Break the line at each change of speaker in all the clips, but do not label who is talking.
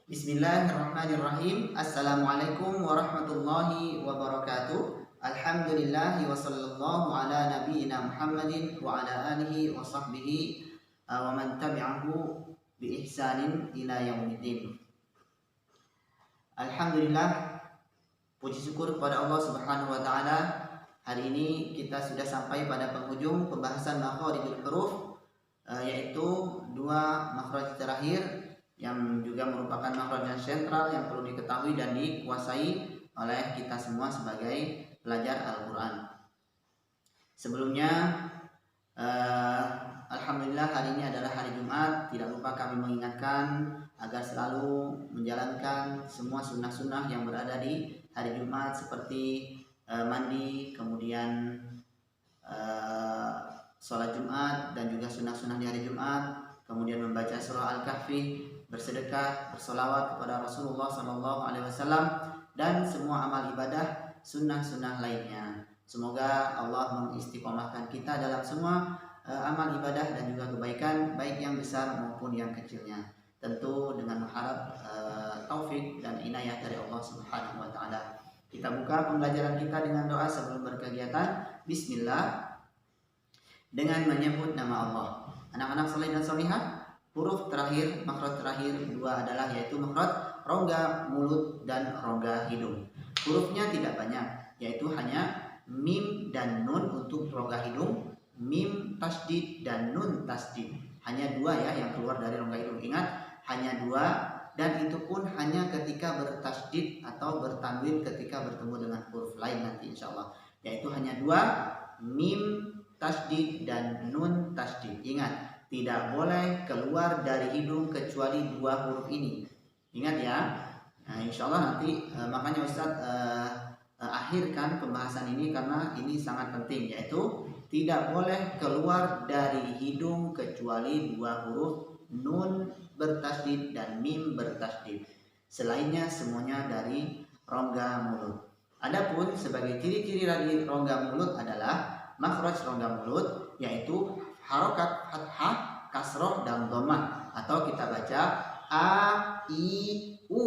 Bismillahirrahmanirrahim. Assalamualaikum warahmatullahi wabarakatuh. Alhamdulillah wa sallallahu ala nabiyyina Muhammadin wa ala alihi wa sahbihi wa man tabi'ahu bi ihsanin ila yaumiddin. Alhamdulillah, puji syukur kepada Allah Subhanahu wa taala. Hari ini kita sudah sampai pada penghujung pembahasan makharijul huruf, yaitu dua makhraj terakhir yang juga merupakan makhraj yang sentral yang perlu diketahui dan dikuasai oleh kita semua sebagai pelajar Al-Quran. Sebelumnya, Alhamdulillah hari ini adalah hari Jumat. Tidak lupa kami mengingatkan agar selalu menjalankan semua sunnah-sunnah yang berada di hari Jumat, seperti mandi, kemudian sholat Jumat dan juga sunnah-sunnah di hari Jumat, kemudian membaca surah Al-Kahfi, bersedekah, bersolawat kepada Rasulullah SAW, dan semua amal ibadah sunnah-sunnah lainnya. Semoga Allah mengistiqomahkan kita dalam semua amal ibadah dan juga kebaikan, baik yang besar maupun yang kecilnya. Tentu dengan mengharap taufik dan inayah dari Allah Subhanahu wa taala. Kita buka pembelajaran kita dengan doa sebelum berkegiatan. Bismillah, dengan menyebut nama Allah. Anak-anak saleh dan salihah, huruf terakhir, makhraj terakhir dua adalah yaitu makhraj rongga mulut dan rongga hidung. Hurufnya tidak banyak, yaitu hanya mim dan nun untuk rongga hidung, mim tasdid dan nun tasdid. Hanya dua ya yang keluar dari rongga hidung. Ingat, hanya dua, dan itu pun hanya ketika bertasdid atau bertanwin ketika bertemu dengan huruf lain nanti insyaallah. Yaitu hanya dua, mim tasdid dan nun tasdid. Ingat, tidak boleh keluar dari hidung kecuali dua huruf ini. Ingat ya. Nah, insyaallah nanti makanya Ustaz akhirkan pembahasan ini karena ini sangat penting, yaitu tidak boleh keluar dari hidung kecuali dua huruf, nun bertasdid dan mim bertasdid. Selainnya semuanya dari rongga mulut. Adapun sebagai ciri-ciri dari rongga mulut adalah makhraj rongga mulut, yaitu harokat fathah, kasroh, dan dhammah, atau kita baca a, i, u.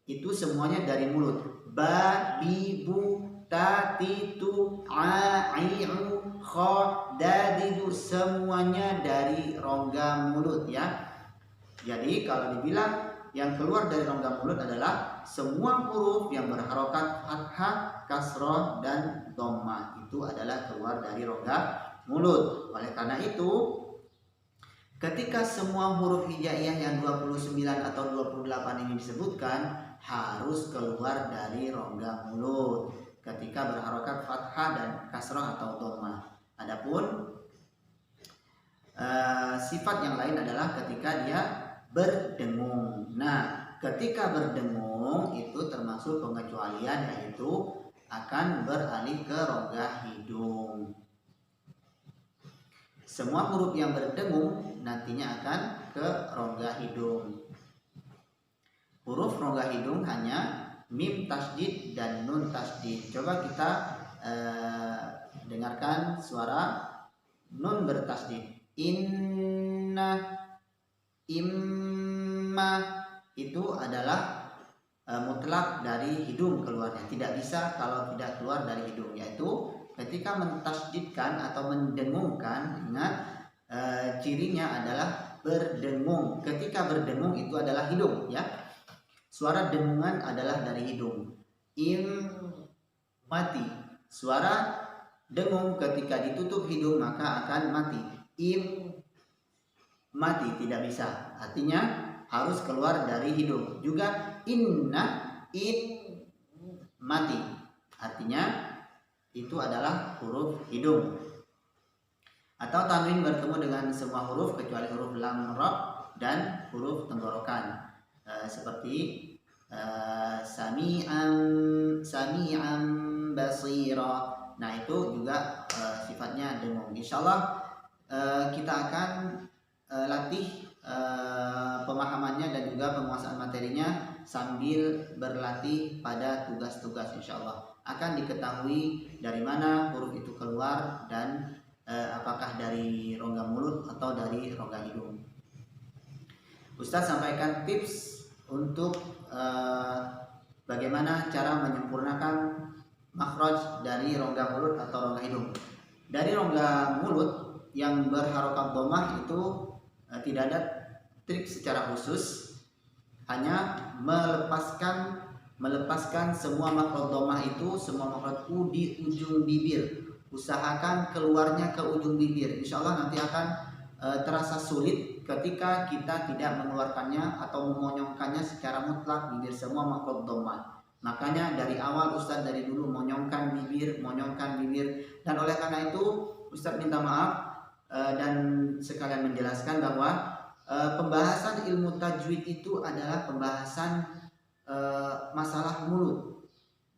Itu semuanya dari mulut. Ba, bi, bu, ta, ti, tu, a, i, u, kho, da, di, du, semuanya dari rongga mulut ya. Jadi kalau dibilang yang keluar dari rongga mulut adalah semua huruf yang berharokat fathah, kasroh, dan dhammah. Itu adalah keluar dari rongga mulut. Oleh karena itu, ketika semua huruf hijaiyah yang 29 atau 28 ini disebutkan, harus keluar dari rongga mulut ketika berharokat fathah dan kasroh atau dhammah. Adapun sifat yang lain adalah ketika dia berdengung. Nah, ketika berdengung itu termasuk pengecualian, yaitu akan beralih ke rongga hidung. Semua huruf yang berdengung nantinya akan ke rongga hidung. Huruf rongga hidung hanya mim tasdid dan nun tasdid. Coba kita dengarkan suara nun bertasdid. Inna, imma, itu adalah mutlak dari hidung keluarnya. Tidak bisa kalau tidak keluar dari hidung, yaitu ketika mentasdidkan atau mendengungkan. Ingat, cirinya adalah berdengung. Ketika berdengung itu adalah hidung ya. Suara dengungan adalah dari hidung. Mati. Suara dengung ketika ditutup hidung maka akan mati. Mati tidak bisa. Artinya harus keluar dari hidung. Juga inna, mati. Artinya itu adalah huruf hidung. Atau tanwin bertemu dengan semua huruf kecuali huruf lam, ra, dan huruf tenggorokan. Seperti sami'an basira. Nah, itu juga sifatnya dengung. Insyaallah kita akan latih pemahamannya dan juga penguasaan materinya sambil berlatih pada tugas-tugas. Insyaallah akan diketahui dari mana huruf itu keluar dan apakah dari rongga mulut atau dari rongga hidung. Ustaz sampaikan tips untuk bagaimana cara menyempurnakan makhraj dari rongga mulut atau rongga hidung. Dari rongga mulut yang berharokat dhammah itu tidak ada trik secara khusus, hanya melepaskan semua makhraj dhammah itu, semua makhraj u di ujung bibir. Usahakan keluarnya ke ujung bibir. Insya Allah nanti akan terasa sulit ketika kita tidak mengeluarkannya atau memonyongkannya secara mutlak bibir semua makhraj dhammah. Makanya dari awal Ustadz dari dulu monyongkan bibir, dan oleh karena itu Ustadz minta maaf dan sekalian menjelaskan bahwa pembahasan ilmu tajwid itu adalah pembahasan masalah mulut.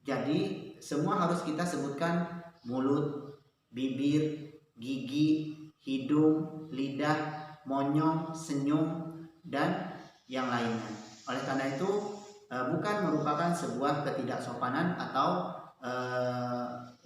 Jadi semua harus kita sebutkan: mulut, bibir, gigi, hidung, lidah, monyong, senyum, dan yang lainnya. Oleh karena itu bukan merupakan sebuah ketidaksopanan atau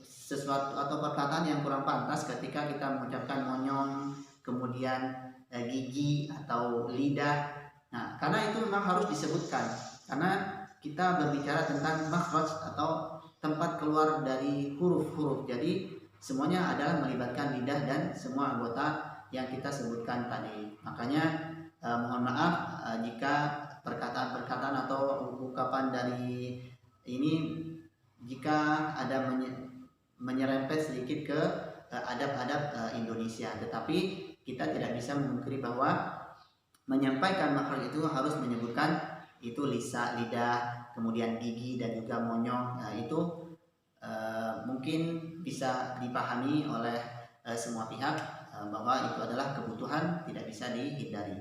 sesuatu atau perkataan yang kurang pantas ketika kita mengucapkan monyong, kemudian gigi atau lidah. Nah, karena itu memang harus disebutkan, karena kita berbicara tentang makhraj atau tempat keluar dari huruf-huruf. Jadi semuanya adalah melibatkan lidah dan semua anggota yang kita sebutkan tadi. Makanya mohon maaf jika perkataan-perkataan atau ungkapan dari ini jika ada menyerempet sedikit ke adab-adab Indonesia. Tetapi kita tidak bisa memungkiri bahwa menyampaikan makhraj itu harus menyebutkan itu lidah, kemudian gigi, dan juga monyong. Nah, itu mungkin bisa dipahami oleh semua pihak bahwa itu adalah kebutuhan, tidak bisa dihindari.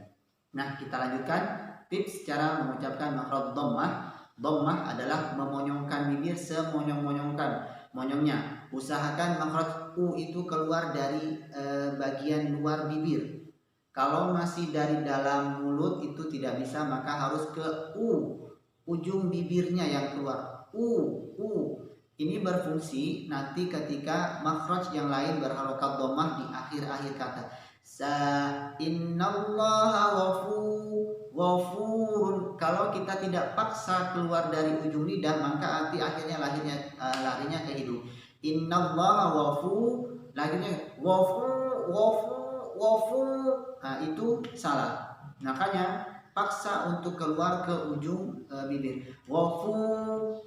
Nah, kita lanjutkan tips cara mengucapkan makhraj dhammah. Dhammah adalah memonyongkan bibir monyongnya. Usahakan makhraj u itu keluar dari bagian luar bibir. Kalau masih dari dalam mulut itu tidak bisa, maka harus ke ujung bibirnya yang keluar. Ini berfungsi nanti ketika makhraj yang lain berharokat dhammah di akhir-akhir kata. Innallaha ghafurun. Kalau kita tidak paksa keluar dari ujung lidah, maka akhirnya larinya ke hidung. Innallaha ghafur, larinya ghafur. Nah, itu salah. Makanya paksa untuk keluar ke ujung bibir. Ghafur.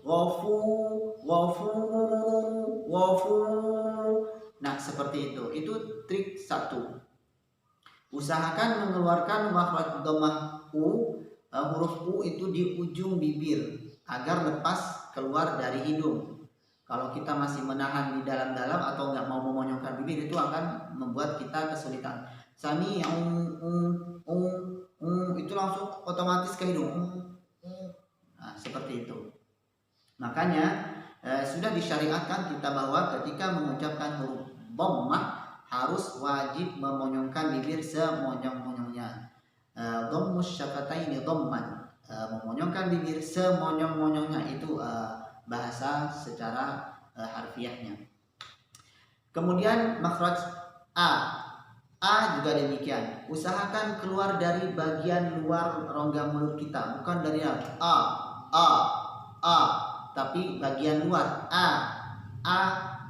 Nah, seperti itu. Itu trik 1. Usahakan mengeluarkan makhraj dhammah huruf u itu di ujung bibir agar lepas keluar dari hidung. Kalau kita masih menahan di dalam-dalam atau nggak mau memonyongkan bibir, itu akan membuat kita kesulitan. Sani itu langsung otomatis ke hidung. Nah, seperti itu. Makanya sudah disyariatkan kita bahwa ketika mengucapkan huruf dhammah harus wajib memonyongkan bibir semonyong-monyongnya. Dhammus syafataini dhamman, memonyongkan bibir semonyong-monyongnya, itu bahasa secara harfiahnya. Kemudian makhraj a juga demikian. Usahakan keluar dari bagian luar rongga mulut kita, bukan dari tapi bagian luar a,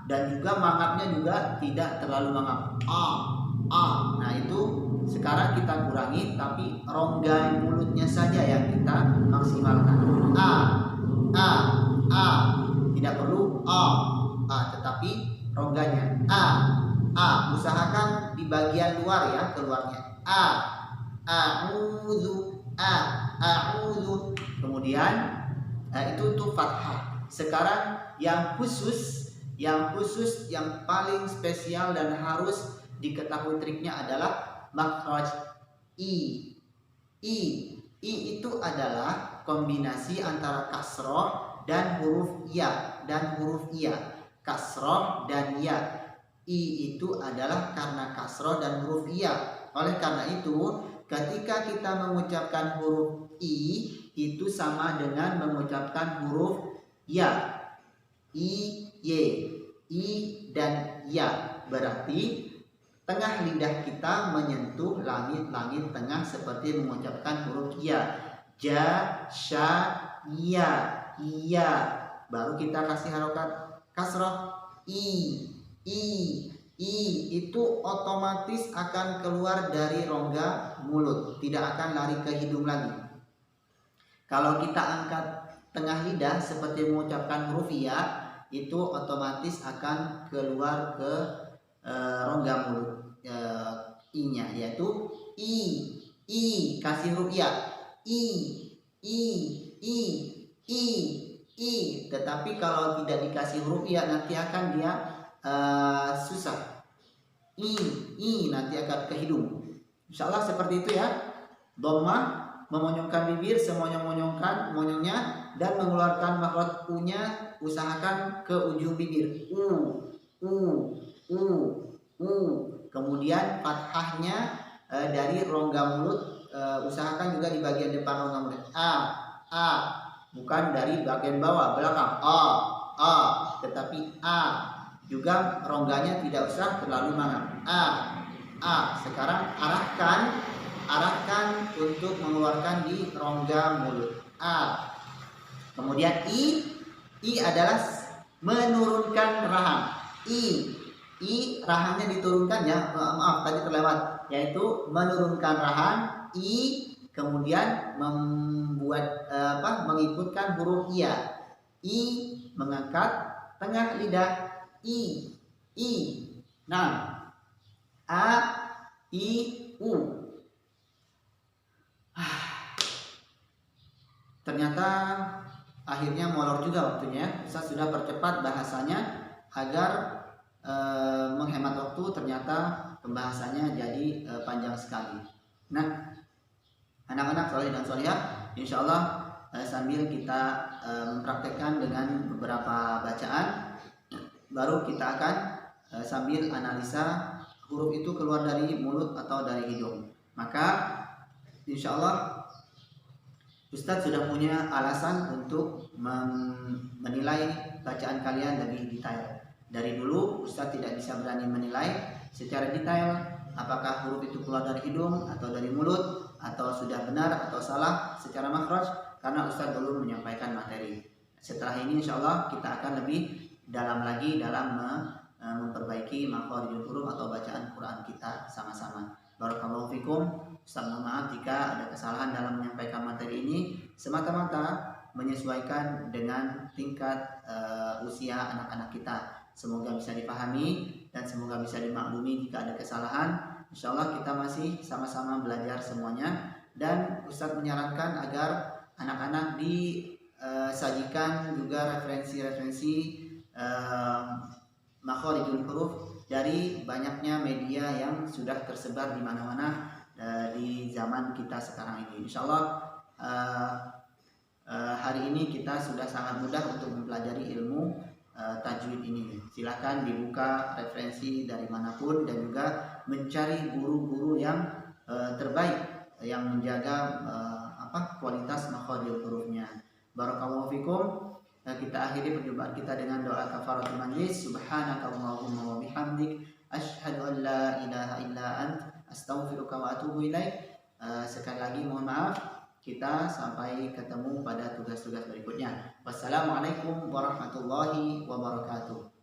dan juga mangapnya juga tidak terlalu mangap. Nah, itu sekarang kita kurangi, tapi rongga mulutnya saja yang kita maksimalkan. Tidak perlu tetapi rongganya usahakan di bagian luar ya, keluarnya a'udzu. Kemudian itu tuh fathah. Sekarang yang khusus yang paling spesial dan harus diketahui triknya adalah makhraj i. Itu adalah kombinasi antara kasroh dan huruf ya kasroh dan ya. I itu adalah karena kasroh dan huruf ya. Oleh karena itu ketika kita mengucapkan huruf i itu sama dengan mengucapkan huruf ya. I dan ya, berarti tengah lidah kita menyentuh langit-langit tengah seperti mengucapkan huruf ya. ja, sya, iya. Baru kita kasih harokat kasroh i. Itu otomatis akan keluar dari rongga mulut, tidak akan lari ke hidung lagi. Kalau kita angkat tengah lidah seperti mengucapkan huruf ya, itu otomatis akan keluar ke rongga mulut i-nya, yaitu i, kasih huruf ya, i. Tetapi kalau tidak dikasih huruf ya, nanti akan dia susah. I nanti akan ke hidung. Insyaallah seperti itu ya. Dhammah, memonyongkan bibir semonyong-monyongkan monyongnya, dan mengeluarkan makhraj u-nya usahakan ke ujung bibir. Kemudian fathahnya dari rongga mulut, usahakan juga di bagian depan rongga mulut. A, bukan dari bagian bawah belakang. A, tetapi a. Juga rongganya tidak usah terlalu mangap. A. Sekarang arahkan untuk mengeluarkan di rongga mulut. A. Kemudian I adalah menurunkan rahang. I rahangnya diturunkan ya. Maaf tadi terlewat, yaitu menurunkan rahang. I kemudian membuat mengikutkan huruf iya. I mengangkat tengah lidah. I. Nah, a, i, u. Ternyata akhirnya molor juga waktunya. Saya sudah percepat bahasanya agar menghemat waktu. Ternyata pembahasannya jadi panjang sekali. Nah, anak-anak soleh dan solehah, insya Allah sambil kita mempraktekkan dengan beberapa bacaan, baru kita akan sambil analisa huruf itu keluar dari mulut atau dari hidung. Maka insya Allah Ustadz sudah punya alasan untuk menilai bacaan kalian lebih detail. Dari dulu Ustadz tidak bisa berani menilai secara detail apakah huruf itu keluar dari hidung atau dari mulut, atau sudah benar atau salah secara makhraj, karena Ustadz belum menyampaikan materi. Setelah ini insya Allah kita akan lebih dalam lagi dalam memperbaiki makharijul huruf atau bacaan Quran kita sama-sama. Barakallahu fikum. Ustaz mohon maaf jika ada kesalahan dalam menyampaikan materi ini, semata-mata menyesuaikan dengan tingkat usia anak-anak kita. Semoga bisa dipahami dan semoga bisa dimaklumi jika ada kesalahan. Insya Allah kita masih sama-sama belajar semuanya, dan Ustaz menyarankan agar anak-anak disajikan juga referensi-referensi makharijul huruf dari banyaknya media yang sudah tersebar di mana-mana di zaman kita sekarang ini. Insya Allah hari ini kita sudah sangat mudah untuk mempelajari ilmu tajwid ini. Silakan dibuka referensi dari manapun dan juga mencari guru-guru yang terbaik yang menjaga kualitas makharijul hurufnya. Barakallahu fikum. Kita akhiri perjumpaan kita dengan doa kafaratul majlis. Subhanakallahumma wa bihamdik, asyhadu an la ilaha illa ant, astaghfiruka wa atubu ilaik. Sekali lagi mohon maaf, kita sampai ketemu pada tugas-tugas berikutnya. Wassalamualaikum warahmatullahi wabarakatuh.